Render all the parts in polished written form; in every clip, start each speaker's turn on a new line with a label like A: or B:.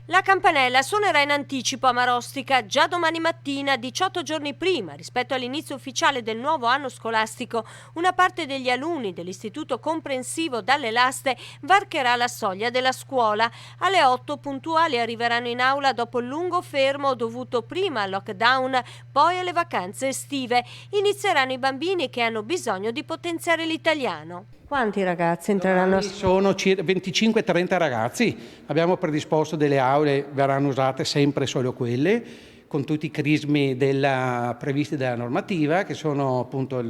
A: La campanella suonerà in anticipo a Marostica già domani mattina, 18 giorni prima rispetto all'inizio ufficiale del nuovo anno scolastico. Una parte degli alunni dell'Istituto Comprensivo Dalle Laste varcherà la soglia della scuola. Alle 8 puntuali arriveranno in aula dopo il lungo fermo dovuto prima al lockdown, poi alle vacanze estive. Inizieranno i bambini che hanno bisogno di potenziare l'italiano. Quanti ragazzi entreranno?
B: Sono 25-30 ragazzi. Abbiamo predisposto delle aule, verranno usate sempre solo quelle, con tutti i crismi previsti dalla normativa, che sono appunto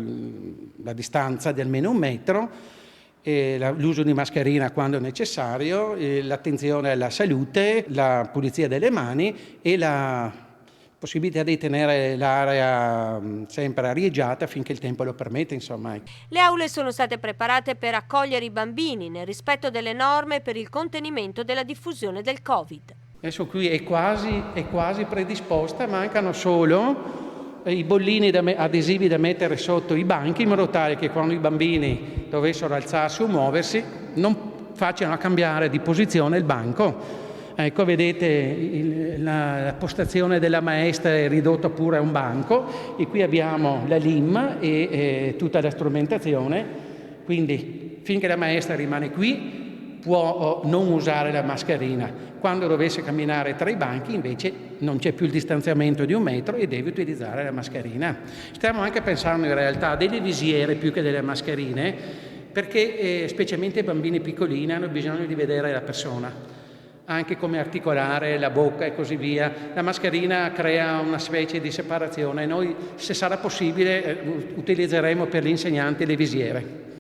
B: la distanza di almeno 1 metro, l'uso di mascherina quando è necessario, l'attenzione alla salute, la pulizia delle mani e la possibilità di tenere l'area sempre arieggiata finché il tempo lo permette, insomma.
A: Le aule sono state preparate per accogliere i bambini nel rispetto delle norme per il contenimento della diffusione del Covid.
B: Adesso qui è quasi predisposta, mancano solo i bollini adesivi da mettere sotto i banchi in modo tale che quando i bambini dovessero alzarsi o muoversi non facciano cambiare di posizione il banco. Ecco, vedete la postazione della maestra è ridotta pure a un banco e qui abbiamo la LIM e tutta la strumentazione, quindi finché la maestra rimane qui può non usare la mascherina. Quando dovesse camminare tra i banchi invece non c'è più il distanziamento di 1 metro e deve utilizzare la mascherina. Stiamo anche pensando in realtà a delle visiere più che delle mascherine, perché specialmente i bambini piccolini hanno bisogno di vedere la persona, anche come articolare la bocca e così via. La mascherina crea una specie di separazione. Noi, se sarà possibile, utilizzeremo per gli insegnanti le visiere.